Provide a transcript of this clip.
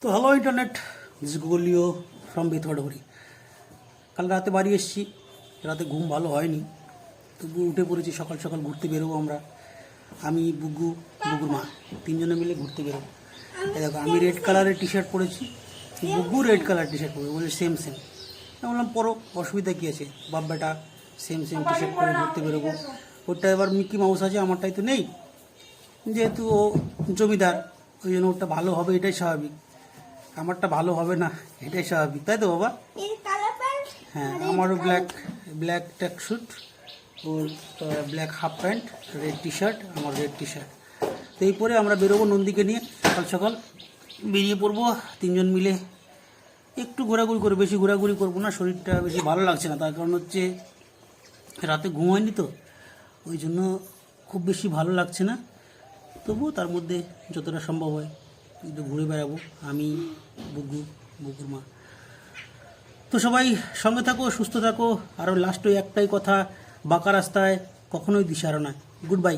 তো hello internet, this গুগলিও from Bethuadahari. কাল রাতে বাড়ি এসেছি, রাতে ঘুম ভালো হয়নি, তবু উঠে পড়েছি। সকাল সকাল ঘুরতে বেরোবো আমরা, আমি বুগুর মা তিনজনে মিলে ঘুরতে বেরোবো। এই দেখো, আমি রেড কালারের টি শার্ট পরেছি, বুগু রেড কালার টি শার্ট পরে, বলে সেম সেম। আমি বললাম পরো, অসুবিধা কী আছে, বাপ বেটা সেম সেম টি শার্ট পরে ঘুরতে বেরোবো। ওরটা এবার মিকি মাউস আছে, আমারটাই তো নেই, যেহেতু ও জমিদার, ওই জন্য ওটা ভালো হবে এটাই স্বাভাবিক, আমারটা ভালো হবে না এটাই স্বাভাবিক, তাই তো বাবা? হ্যাঁ, আমারও ব্ল্যাক ব্ল্যাক ট্র্যাক স্যুট, ওর black half pant, red T shirt, আমার রেড টি শার্ট। তো এই পরে আমরা বেরোবো নন্দীকে নিয়ে, সকাল সকাল বেরিয়ে পড়বো তিনজন মিলে। একটু ঘোরাঘুরি করে, বেশি ঘোরাঘুরি করবো না, শরীরটা বেশি ভালো লাগছে না, তার কারণ হচ্ছে রাতে ঘুম হয়নি তো, ওই জন্য খুব বেশি ভালো লাগছে না। তবুও তার মধ্যে যতটা সম্ভব হয় একটু ঘুরে বেড়াবো, আমি বুগুর মা। তো সবাই সঙ্গে থাকো, সুস্থ থাকো। আরও লাস্ট ওই একটাই কথা, বাঁকা রাস্তায় কখনোই দিশাহারা নয়। Good bye.